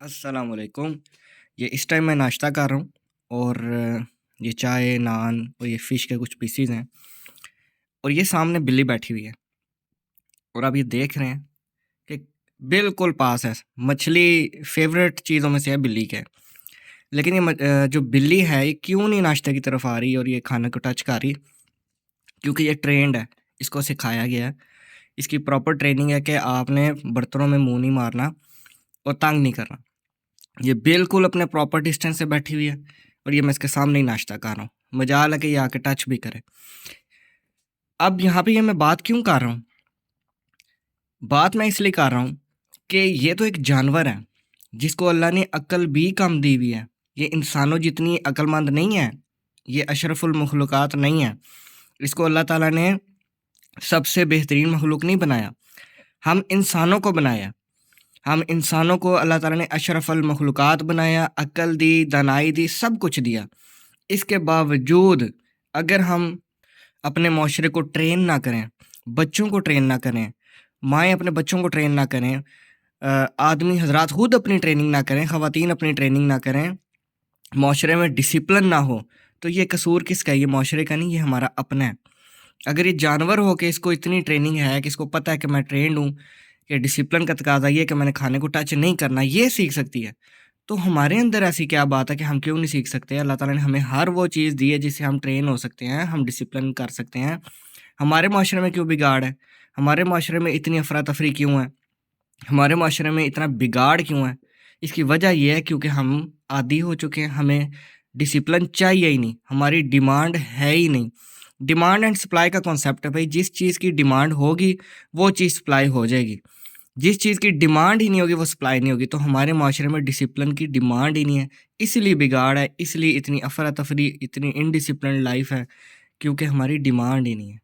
السلام علیکم۔ یہ اس ٹائم میں ناشتہ کر رہا ہوں اور یہ چائے نان اور یہ فش کے کچھ پیسز ہیں اور یہ سامنے بلی بیٹھی ہوئی ہے اور آپ یہ دیکھ رہے ہیں کہ بالکل پاس ہے۔ مچھلی فیوریٹ چیزوں میں سے ہے بلی کے، لیکن جو بلی ہے یہ کیوں نہیں ناشتے کی طرف آ رہی اور یہ کھانے کو ٹچ کر رہی؟ کیونکہ یہ ٹرینڈ ہے، اس کو سکھایا گیا ہے، اس کی پراپر ٹریننگ ہے کہ آپ نے برتنوں میں منہ نہیں مارنا اور تنگ نہیں کرنا۔ یہ بالکل اپنے پراپر ڈسٹینس سے بیٹھی ہوئی ہے اور یہ میں اس کے سامنے ہی ناشتہ کر رہا ہوں، مجال ہے کہ یہ آ کے ٹچ بھی کرے۔ اب یہاں پہ یہ میں بات کیوں کر رہا ہوں؟ بات میں اس لیے کر رہا ہوں کہ یہ تو ایک جانور ہے جس کو اللہ نے عقل بھی کم دی ہوئی ہے۔ یہ انسانوں جتنی عقل مند نہیں ہے، یہ اشرف المخلوقات نہیں ہے۔ اس کو اللہ تعالیٰ نے سب سے بہترین مخلوق نہیں بنایا، ہم انسانوں کو بنایا۔ ہم انسانوں کو اللہ تعالیٰ نے اشرف المخلوقات بنایا، عقل دی، دانائی دی، سب کچھ دیا۔ اس کے باوجود اگر ہم اپنے معاشرے کو ٹرین نہ کریں، بچوں کو ٹرین نہ کریں، مائیں اپنے بچوں کو ٹرین نہ کریں، آدمی حضرات خود اپنی ٹریننگ نہ کریں، خواتین اپنی ٹریننگ نہ کریں، معاشرے میں ڈسپلن نہ ہو، تو یہ قصور کس کا ہے؟ یہ معاشرے کا نہیں، یہ ہمارا اپنا ہے۔ اگر یہ جانور ہو کہ اس کو اتنی ٹریننگ ہے کہ اس کو پتہ ہے کہ میں ٹرینڈ ہوں، کہ ڈسپلن کا تقاضا یہ کہ میں نے کھانے کو ٹچ نہیں کرنا، یہ سیکھ سکتی ہے، تو ہمارے اندر ایسی کیا بات ہے کہ ہم کیوں نہیں سیکھ سکتے؟ اللہ تعالیٰ نے ہمیں ہر وہ چیز دی ہے جس سے ہم ٹرین ہو سکتے ہیں، ہم ڈسپلن کر سکتے ہیں۔ ہمارے معاشرے میں کیوں بگاڑ ہے؟ ہمارے معاشرے میں اتنی افراتفری کیوں ہے؟ ہمارے معاشرے میں اتنا بگاڑ کیوں ہے؟ اس کی وجہ یہ ہے کیونکہ ہم عادی ہو چکے ہیں، ہمیں ڈسپلن چاہیے ہی نہیں، ہماری ڈیمانڈ ہے ہی نہیں۔ ڈیمانڈ اینڈ سپلائی کا کانسیپٹ ہے بھائی، جس چیز کی ڈیمانڈ ہوگی وہ چیز سپلائی ہو جائے گی، جس چیز کی ڈیمانڈ ہی نہیں ہوگی وہ سپلائی نہیں ہوگی۔ تو ہمارے معاشرے میں ڈسپلن کی ڈیمانڈ ہی نہیں ہے، اس لیے بگاڑ ہے، اس لیے اتنی افراتفری، اتنی انڈسپلنڈ لائف ہے، کیونکہ ہماری ڈیمانڈ ہی نہیں ہے۔